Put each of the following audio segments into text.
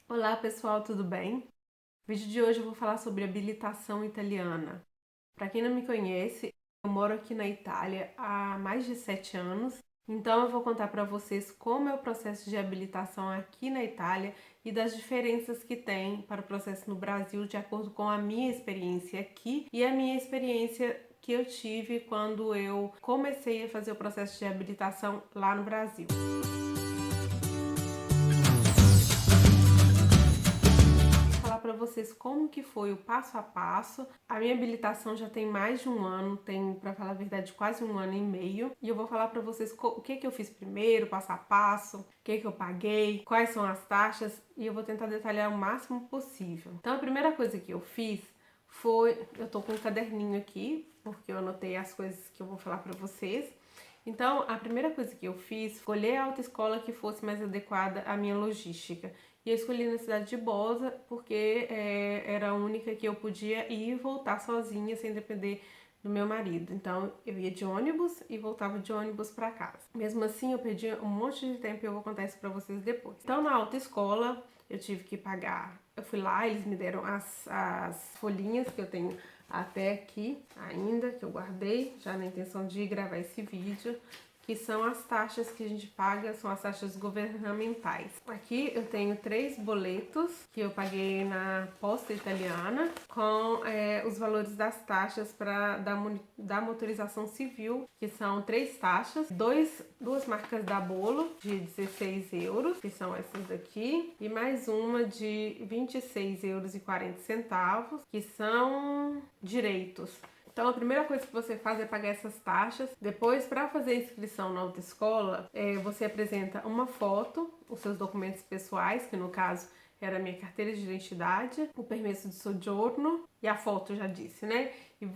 Olá pessoal, tudo bem? No vídeo de hoje eu vou falar sobre habilitação italiana. Para quem não me conhece, eu moro aqui na Itália há mais de 7 anos, então eu vou contar para vocês como é o processo de habilitação aqui na Itália e das diferenças que tem para o processo no Brasil, de acordo com a minha experiência aqui e a minha experiência que eu tive quando eu comecei a fazer o processo de habilitação lá no Brasil. Para vocês como que foi o passo a passo. A minha habilitação já tem mais de um ano, tem, para falar a verdade, quase um ano e meio. E eu vou falar para vocês o que eu fiz primeiro, passo a passo, o que eu paguei, quais são as taxas, e eu vou tentar detalhar o máximo possível. Então a primeira coisa que eu fiz foi, eu tô com um caderninho aqui, porque eu anotei as coisas que eu vou falar para vocês. Então, a primeira coisa que eu fiz foi escolher a autoescola que fosse mais adequada à minha logística. E eu escolhi na cidade de Bosa porque era a única que eu podia ir e voltar sozinha sem depender do meu marido. Então eu ia de ônibus e voltava de ônibus para casa. Mesmo assim eu perdi um monte de tempo e eu vou contar isso para vocês depois. Então na autoescola eu tive que pagar. Eu fui lá, eles me deram as folhinhas que eu tenho até aqui ainda, que eu guardei, já na intenção de gravar esse vídeo, que são as taxas que a gente paga, são as taxas governamentais. Aqui eu tenho 3 boletos que eu paguei na posta italiana com os valores das taxas da motorização civil, que são 3 taxas, duas marcas da Bolo de 16 euros, que são essas daqui, e mais uma de 26,40 euros, que são direitos. Então a primeira coisa que você faz é pagar essas taxas. Depois, para fazer a inscrição na autoescola, você apresenta uma foto, os seus documentos pessoais, que no caso era a minha carteira de identidade, o permesso de soggiorno e a foto, já disse, né?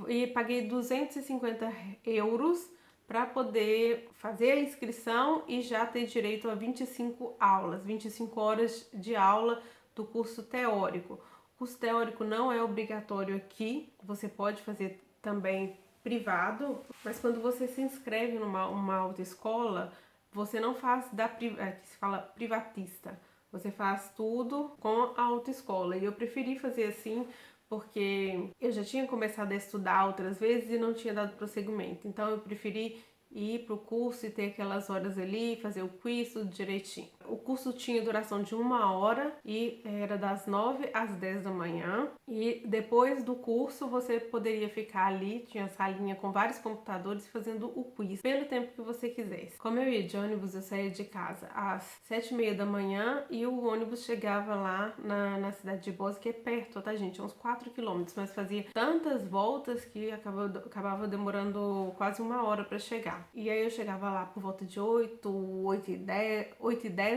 E paguei 250 euros para poder fazer a inscrição e já ter direito a 25 aulas, 25 horas de aula do curso teórico. O curso teórico não é obrigatório aqui, você pode fazer também privado, mas quando você se inscreve numa autoescola, você não faz que se fala privatista, você faz tudo com a autoescola. E eu preferi fazer assim porque eu já tinha começado a estudar outras vezes e não tinha dado prosseguimento. Então eu preferi ir pro curso e ter aquelas horas ali, fazer o quiz tudo direitinho. O curso tinha duração de 1 hora e era das 9 às 10 da manhã. E depois do curso você poderia ficar ali, tinha salinha com vários computadores fazendo o quiz pelo tempo que você quisesse. Como eu ia de ônibus, eu saía de casa às 7h30 da manhã e o ônibus chegava lá na cidade de Bosa, que é perto, tá, gente? É uns 4 quilômetros, mas fazia tantas voltas que acabava demorando quase 1 hora para chegar. E aí eu chegava lá por volta de 8h10,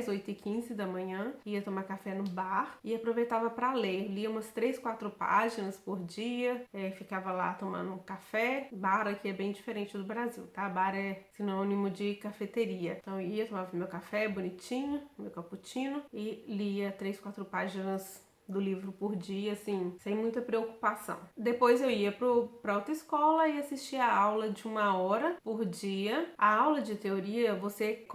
8h15 da manhã, ia tomar café no bar e aproveitava para ler. Lia umas 3, 4 páginas por dia, ficava lá tomando um café. Bar aqui é bem diferente do Brasil, tá? Bar é sinônimo de cafeteria. Então eu ia, tomava meu café bonitinho, meu cappuccino e lia 3, 4 páginas do livro por dia, assim, sem muita preocupação. Depois eu ia pra autoescola e assistia a aula de 1 hora por dia. A aula de teoria você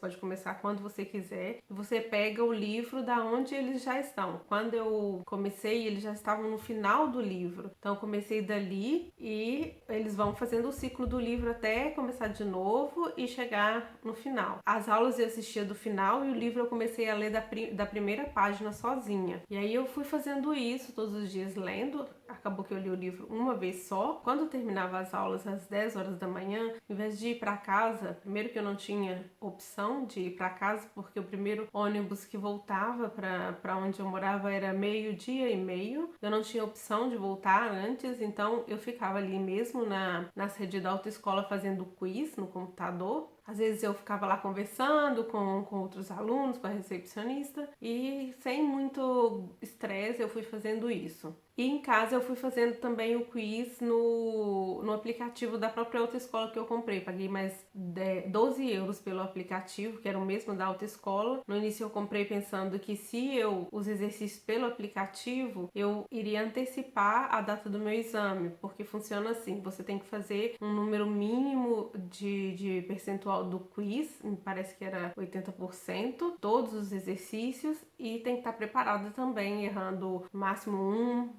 pode começar quando você quiser, e você pega o livro da onde eles já estão. Quando eu comecei, eles já estavam no final do livro. Então eu comecei dali e eles vão fazendo o ciclo do livro até começar de novo e chegar no final. As aulas eu assistia do final e o livro eu comecei a ler da primeira página sozinha. E aí eu fui fazendo isso todos os dias lendo. Acabou que eu li o livro uma vez só. Quando terminava as aulas às 10 horas da manhã, em vez de ir para casa, primeiro que eu não tinha opção de ir para casa, porque o primeiro ônibus que voltava para onde eu morava era 12h30. Eu não tinha opção de voltar antes, então eu ficava ali mesmo na sede da autoescola fazendo quiz no computador. Às vezes eu ficava lá conversando com outros alunos, com a recepcionista, e sem muito estresse eu fui fazendo isso. E em casa eu fui fazendo também o quiz no aplicativo da própria autoescola que eu comprei. Paguei mais 12 euros pelo aplicativo, que era o mesmo da autoescola. No início eu comprei pensando que se eu os exercícios pelo aplicativo, eu iria antecipar a data do meu exame, porque funciona assim, você tem que fazer um número mínimo de percentual do quiz, me parece que era 80%, todos os exercícios, e tem que estar preparado também, errando no máximo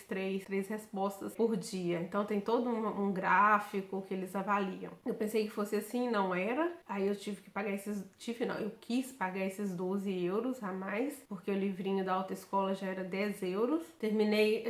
3 respostas por dia. Então tem todo um gráfico que eles avaliam. Eu pensei que fosse assim, não era. Aí eu tive que pagar eu quis pagar esses 12 euros a mais, porque o livrinho da autoescola já era 10 euros. Terminei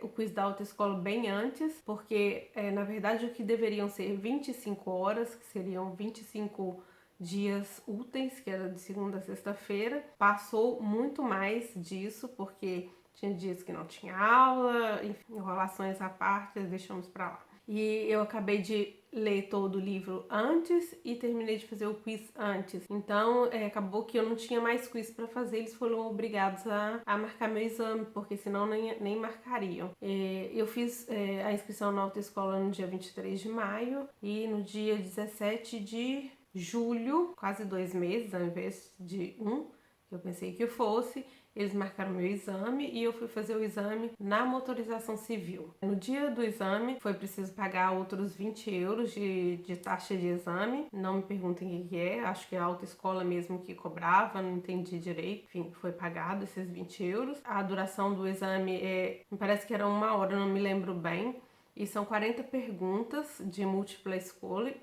o quiz da autoescola bem antes, porque na verdade o que deveriam ser 25 horas, que seriam 25 dias úteis, que era de segunda a sexta-feira, passou muito mais disso, porque tinha dias que não tinha aula, enfim, enrolações à parte, deixamos pra lá. E eu acabei de ler todo o livro antes e terminei de fazer o quiz antes. Então, acabou que eu não tinha mais quiz para fazer, eles foram obrigados a marcar meu exame, porque senão nem marcariam. Eu fiz a inscrição na autoescola no dia 23 de maio e no dia 17 de julho, quase 2 meses, ao invés de que eu pensei que fosse, eles marcaram meu exame e eu fui fazer o exame na motorização civil. No dia do exame foi preciso pagar outros 20 euros de taxa de exame. Não me perguntem o que é, acho que é a autoescola mesmo que cobrava, não entendi direito. Enfim, foi pagado esses 20 euros. A duração do exame me parece que era 1 hora, não me lembro bem. E são 40 perguntas de múltipla escolha.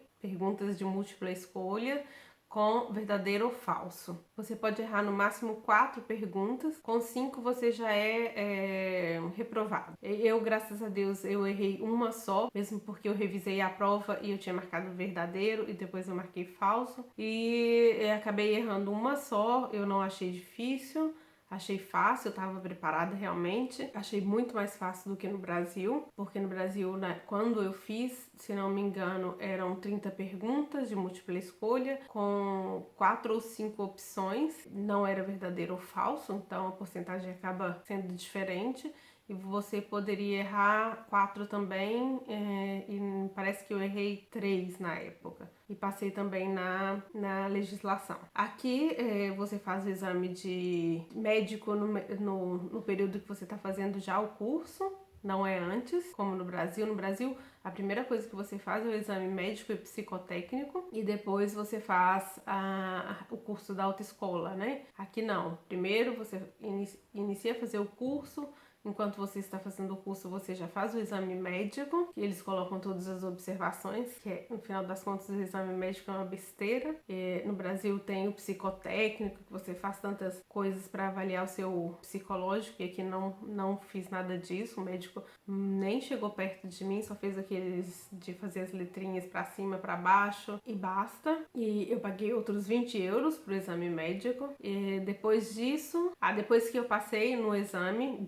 Com verdadeiro ou falso. Você pode errar no máximo 4 perguntas, com 5 você já é reprovado. Eu, graças a Deus, eu errei uma só, mesmo porque eu revisei a prova e eu tinha marcado verdadeiro e depois eu marquei falso. E acabei errando uma só, eu não achei difícil. Achei fácil, eu estava preparada realmente. Achei muito mais fácil do que no Brasil, porque no Brasil, quando eu fiz, se não me engano, eram 30 perguntas de múltipla escolha, com 4 ou 5 opções. Não era verdadeiro ou falso, então a porcentagem acaba sendo diferente. E você poderia errar 4 também, e parece que eu errei 3 na época. E passei também na legislação. Aqui você faz o exame de médico no período que você está fazendo já o curso, não é antes, como no Brasil. No Brasil, a primeira coisa que você faz é o exame médico e psicotécnico e depois você faz o curso da autoescola, né? Aqui não. Primeiro você inicia a fazer o curso. Enquanto você está fazendo o curso, você já faz o exame médico, que eles colocam todas as observações, que no final das contas o exame médico é uma besteira. No Brasil tem o psicotécnico, que você faz tantas coisas para avaliar o seu psicológico, e aqui não fiz nada disso. O médico nem chegou perto de mim, só fez aqueles de fazer as letrinhas para cima, para baixo e basta. E eu paguei outros 20 euros pro exame médico. E depois disso, depois que eu passei no exame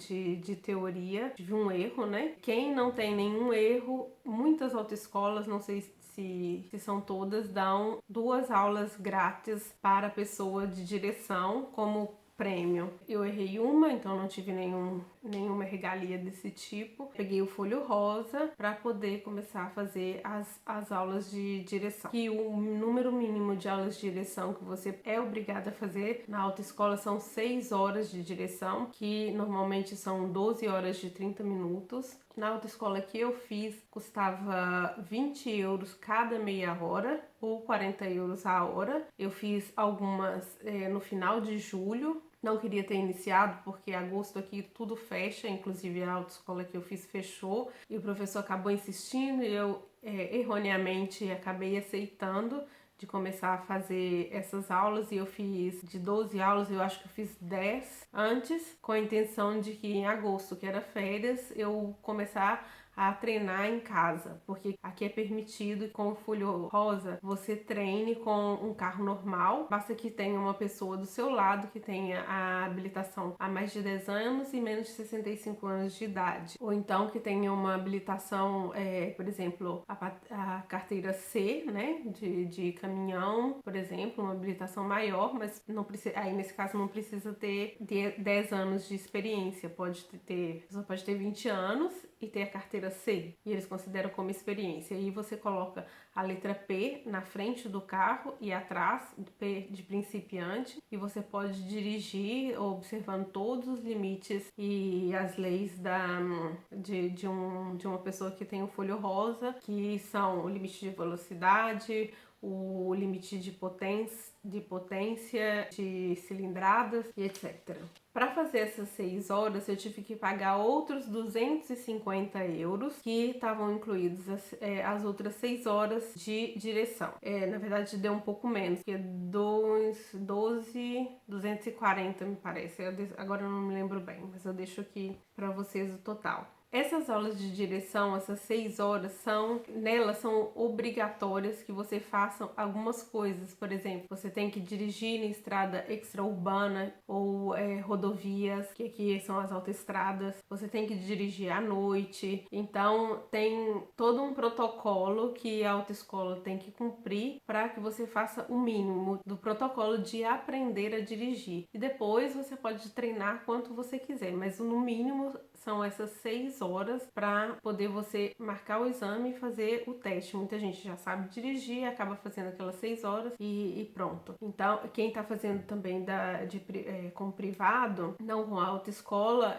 de teoria, tive um erro, né? Quem não tem nenhum erro, muitas autoescolas, não sei se são todas, dão 2 aulas grátis para a pessoa de direção como prêmio. Eu errei uma, então não tive nenhuma regalia desse tipo. Peguei o folho rosa para poder começar a fazer as aulas de direção. E o número mínimo de aulas de direção que você é obrigado a fazer na autoescola são 6 horas de direção, que normalmente são 12 horas de 30 minutos. Na autoescola que eu fiz, custava 20 euros cada meia hora, ou 40 euros a hora. Eu fiz algumas no final de julho. Não queria ter iniciado, porque agosto aqui tudo fecha, inclusive a autoescola que eu fiz fechou. E o professor acabou insistindo e eu erroneamente acabei aceitando de começar a fazer essas aulas, e eu fiz de 12 aulas, eu acho que eu fiz 10 antes, com a intenção de que em agosto, que era férias, eu começar a treinar em casa, porque aqui é permitido com o Folha Rosa você treine com um carro normal, basta que tenha uma pessoa do seu lado que tenha a habilitação há mais de 10 anos e menos de 65 anos de idade, ou então que tenha uma habilitação, por exemplo, a carteira C, né, de caminhão, por exemplo, uma habilitação maior, mas não precisa, aí nesse caso não precisa ter 10 anos de experiência, você pode ter 20 anos e ter a carteira C, e eles consideram como experiência. E aí você coloca a letra P na frente do carro e atrás, P de principiante, e você pode dirigir observando todos os limites e as leis de uma pessoa que tem o Folha Rosa, que são o limite de velocidade, o limite de potência, de cilindradas e etc. Para fazer essas 6 horas, eu tive que pagar outros 250 euros, que estavam incluídos as outras 6 horas de direção. Na verdade, deu um pouco menos, que é 240, me parece. Agora eu não me lembro bem, mas eu deixo aqui para vocês o total. Essas aulas de direção, essas 6 horas, nelas são obrigatórias que você faça algumas coisas. Por exemplo, você tem que dirigir em estrada extraurbana ou rodovias, que aqui são as autoestradas. Você tem que dirigir à noite. Então, tem todo um protocolo que a autoescola tem que cumprir para que você faça o mínimo do protocolo de aprender a dirigir. E depois você pode treinar quanto você quiser, mas no mínimo são essas 6 horas para poder você marcar o exame e fazer o teste. Muita gente já sabe dirigir, acaba fazendo aquelas 6 horas e pronto. Então, quem está fazendo também com privado, não com autoescola,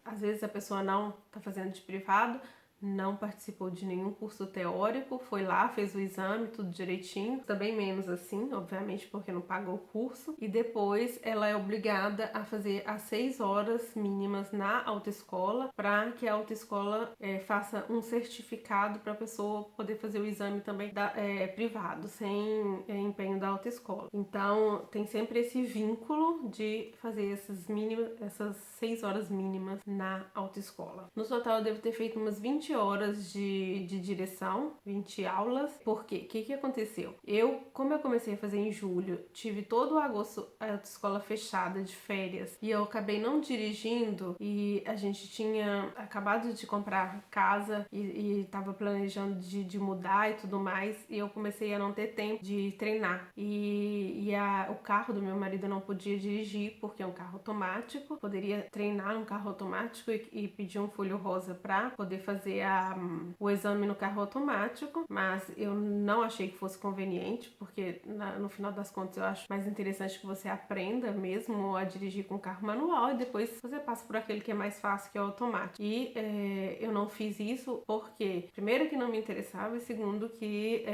às vezes a pessoa não está fazendo de privado, não participou de nenhum curso teórico, foi lá, fez o exame, tudo direitinho, também menos assim, obviamente, porque não pagou o curso, e depois ela é obrigada a fazer as 6 horas mínimas na autoescola, para que a autoescola faça um certificado para a pessoa poder fazer o exame também privado, sem empenho da autoescola. Então, tem sempre esse vínculo de fazer essas 6 horas mínimas na autoescola. No total, eu devo ter feito umas 20 horas de direção, 20 aulas. Por quê? O que aconteceu? Como eu comecei a fazer em julho, tive todo o agosto a autoescola fechada de férias e eu acabei não dirigindo, e a gente tinha acabado de comprar casa e tava planejando de mudar e tudo mais, e eu comecei a não ter tempo de treinar. O carro do meu marido não podia dirigir porque é um carro automático, poderia treinar um carro automático e pedir um Folha Rosa para poder fazer o exame no carro automático, mas eu não achei que fosse conveniente, porque no final das contas eu acho mais interessante que você aprenda mesmo a dirigir com carro manual e depois você passa por aquele que é mais fácil, que é o automático. E eu não fiz isso porque, primeiro, que não me interessava, e segundo, que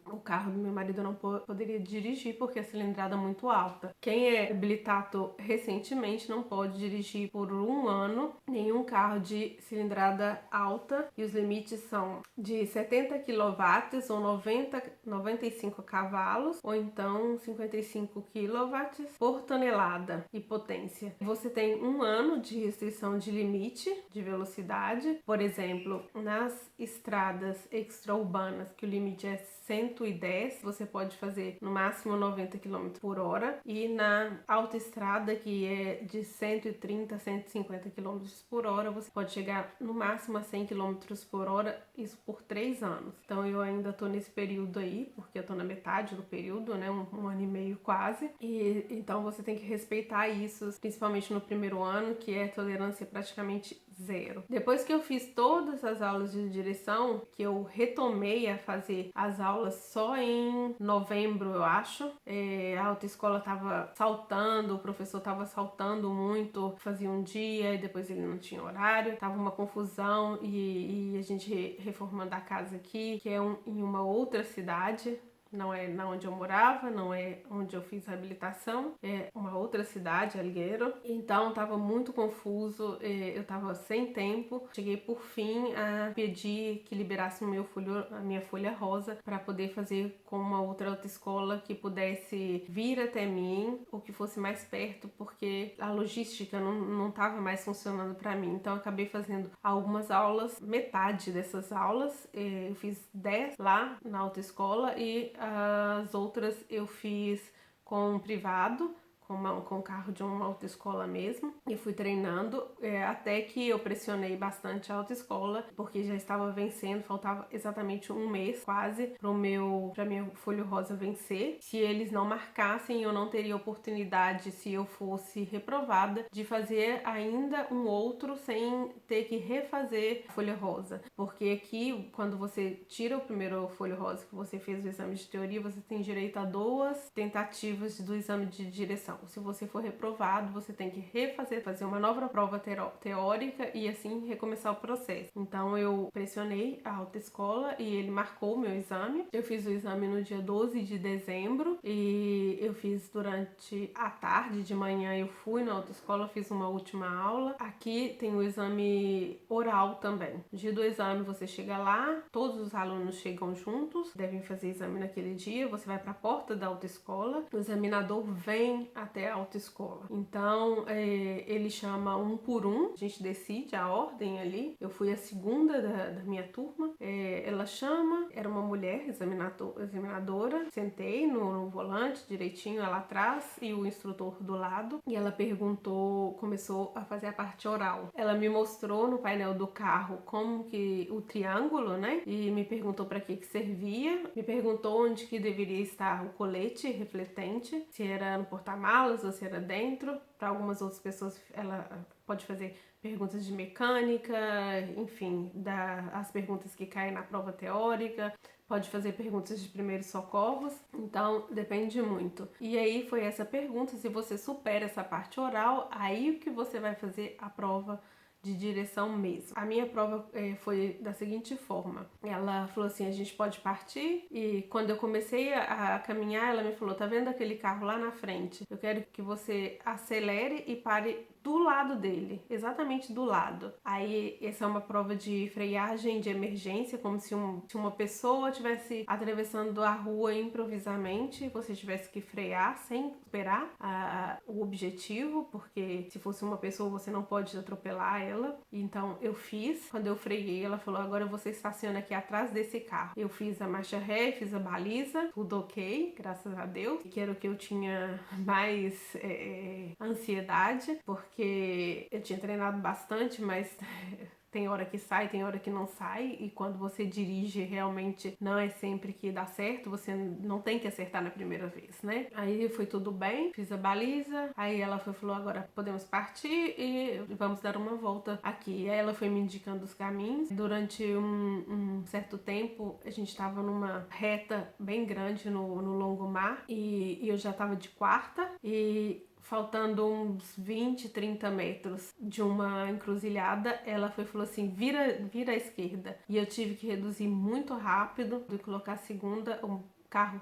o carro do meu marido não poderia dirigir porque a cilindrada é muito alta. Quem é habilitado recentemente não pode dirigir por 1 ano nenhum carro de cilindrada alta, e os limites são de 70 kW ou 95 cavalos, ou então 55 kW por tonelada e potência. Você tem 1 ano de restrição de limite de velocidade. Por exemplo, nas estradas extraurbanas, que o limite é 110, você pode fazer no máximo 90 km por hora, e na autoestrada, que é de 130 a 150 km por hora, você pode chegar no máximo a 100 km por hora, isso por 3 anos. Então eu ainda tô nesse período aí, porque eu tô na metade do período, né, um ano e meio quase, e então você tem que respeitar isso, principalmente no primeiro ano, que é tolerância praticamente 0. Depois que eu fiz todas as aulas de direção, que eu retomei a fazer as aulas só em novembro, eu acho, a autoescola tava saltando, o professor tava saltando muito, fazia um dia e depois ele não tinha horário, tava uma confusão, e a gente reformando a casa aqui, que é em uma outra cidade, não é na onde eu morava, não é onde eu fiz a habilitação, é uma outra cidade, Algueiro. Então estava muito confuso, eu estava sem tempo. Cheguei por fim a pedir que liberasse a minha folha rosa para poder fazer com uma outra autoescola que pudesse vir até mim ou que fosse mais perto, porque a logística não estava mais funcionando para mim. Então eu acabei fazendo algumas aulas, metade dessas aulas eu fiz 10 lá na autoescola e as outras eu fiz com privado, com o carro de uma autoescola mesmo, e fui treinando até que eu pressionei bastante a autoescola, porque já estava vencendo, faltava exatamente um mês quase para minha folha rosa vencer. Se eles não marcassem, eu não teria oportunidade, se eu fosse reprovada, de fazer ainda um outro sem ter que refazer a folha rosa, porque aqui, quando você tira o primeiro folha rosa que você fez o exame de teoria, você tem direito a 2 tentativas do exame de direção. Se você for reprovado, você tem que fazer uma nova prova teórica e assim recomeçar o processo. Então eu pressionei a autoescola e ele marcou o meu exame. Eu fiz o exame no dia 12 de dezembro e eu fiz durante a tarde, de manhã eu fui na autoescola, fiz uma última aula. Aqui tem o exame oral também. No dia do exame você chega lá, todos os alunos chegam juntos, devem fazer exame naquele dia, você vai para a porta da autoescola, o examinador vem até a autoescola. Então, ele chama um por um, a gente decide a ordem ali. Eu fui a segunda da minha turma. Ela chama, era uma mulher examinadora. Sentei no volante direitinho, ela atrás e o instrutor do lado. E ela começou a fazer a parte oral. Ela me mostrou no painel do carro como que o triângulo, né? E me perguntou para que servia. Me perguntou onde que deveria estar o colete refletente, se era no porta-malas ou se era dentro. Para algumas outras pessoas ela pode fazer perguntas de mecânica, enfim, as perguntas que caem na prova teórica, pode fazer perguntas de primeiros socorros, então depende muito. E aí foi essa pergunta, se você supera essa parte oral, aí que você vai fazer a prova de direção mesmo. A minha prova foi da seguinte forma. Ela falou assim, a gente pode partir? E quando eu comecei a caminhar, ela me falou, tá vendo aquele carro lá na frente? Eu quero que você acelere e pare do lado dele, exatamente do lado. Aí essa é uma prova de freagem de emergência, como se uma pessoa estivesse atravessando a rua improvisamente, você tivesse que frear sem esperar o objetivo, porque se fosse uma pessoa você não pode atropelar ela. Então eu fiz, quando eu freiei, ela falou, agora você estaciona aqui atrás desse carro. Eu fiz a marcha ré, fiz a baliza, tudo ok, graças a Deus, que era o que eu tinha mais ansiedade, porque eu tinha treinado bastante, mas tem hora que sai, tem hora que não sai, e quando você dirige realmente não é sempre que dá certo, você não tem que acertar na primeira vez, né? Aí foi tudo bem, fiz a baliza, aí ela falou, agora podemos partir e vamos dar uma volta aqui. E aí ela foi me indicando os caminhos. Durante um certo tempo, a gente estava numa reta bem grande no Longomar, e eu já estava de quarta, e faltando uns 20, 30 metros de uma encruzilhada, ela falou assim, vira à esquerda. E eu tive que reduzir muito rápido e colocar a segunda, o carro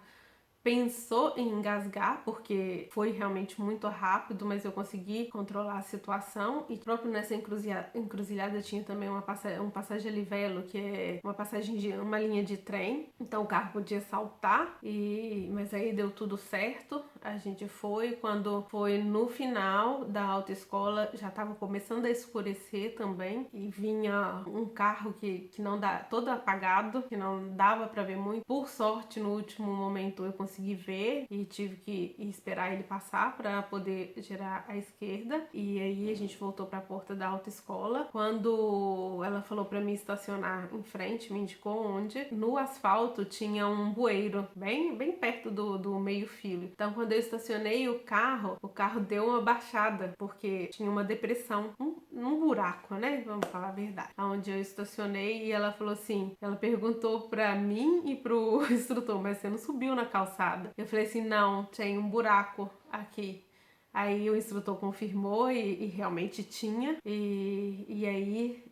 pensou em engasgar, porque foi realmente muito rápido, mas eu consegui controlar a situação. E próprio nessa encruzilhada tinha também um passagem a livelo, que é uma linha de trem. Então o carro podia saltar, mas aí deu tudo certo. A gente foi, quando foi no final da autoescola, já estava começando a escurecer também, e vinha um carro que não dá, todo apagado, que não dava para ver muito. Por sorte, no último momento eu consegui ver e tive que esperar ele passar para poder girar à esquerda. E aí a gente voltou para a porta da autoescola. Quando ela falou para mim estacionar em frente, me indicou onde, no asfalto tinha um bueiro bem perto do meio-fio. Então quando eu estacionei o carro deu uma baixada, porque tinha uma depressão, um buraco, né? Vamos falar a verdade. Onde eu estacionei, e ela falou assim, ela perguntou para mim e pro instrutor, mas você não subiu na calçada? Eu falei assim, não, tem um buraco aqui. Aí o instrutor confirmou e realmente tinha. E aí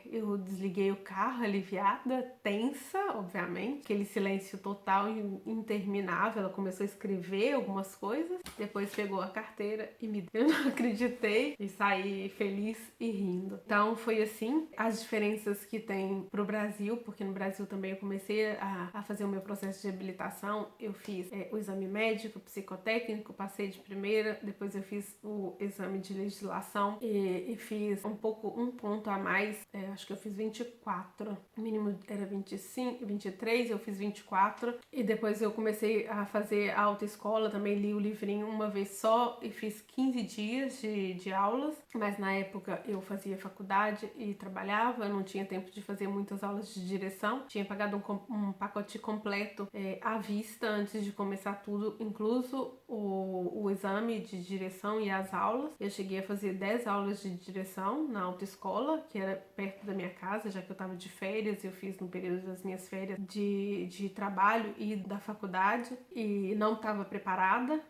eu desliguei o carro, aliviada, tensa, obviamente. Aquele silêncio total e interminável. Ela começou a escrever algumas coisas. Depois pegou a carteira e me deu. Eu não acreditei e saí feliz e rindo. Então foi assim. As diferenças que tem pro Brasil, porque no Brasil também eu comecei a fazer o meu processo de habilitação. Eu fiz o exame médico, psicotécnico, passei de primeira. Depois eu fiz o exame de legislação e fiz um ponto a mais. Acho que eu fiz 24. O mínimo era 25, 23, eu fiz 24. E depois eu comecei a fazer a autoescola, também li o livrinho uma vez só e fiz 15 dias de aulas. Mas na época eu fazia faculdade e trabalhava, eu não tinha tempo de fazer muitas aulas de direção. Tinha pagado um pacote completo à vista antes de começar tudo, incluso o exame de direção e as aulas. Eu cheguei a fazer 10 aulas de direção na autoescola, que era perto da minha casa, já que eu estava de férias. Eu fiz no período das minhas férias de trabalho e da faculdade e não estava preparada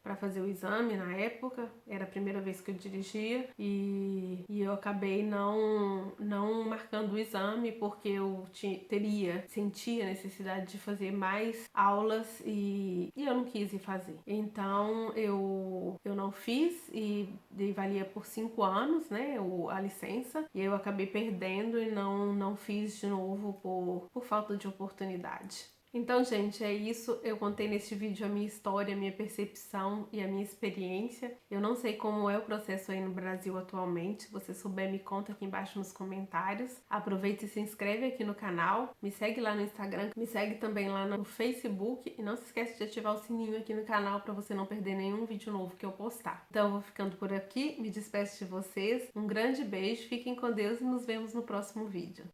para fazer o exame na época. Era a primeira vez que eu dirigia e eu acabei não marcando o exame porque eu sentia a necessidade de fazer mais aulas e eu não quis ir fazer. Então eu não fiz e valia por 5 anos, né, a licença, e eu acabei perdendo e não fiz de novo por falta de oportunidade. Então, gente, é isso. Eu contei neste vídeo a minha história, a minha percepção e a minha experiência. Eu não sei como é o processo aí no Brasil atualmente. Se você souber, me conta aqui embaixo nos comentários. Aproveita e se inscreve aqui no canal. Me segue lá no Instagram, me segue também lá no Facebook. E não se esquece de ativar o sininho aqui no canal para você não perder nenhum vídeo novo que eu postar. Então, eu vou ficando por aqui. Me despeço de vocês. Um grande beijo, fiquem com Deus e nos vemos no próximo vídeo.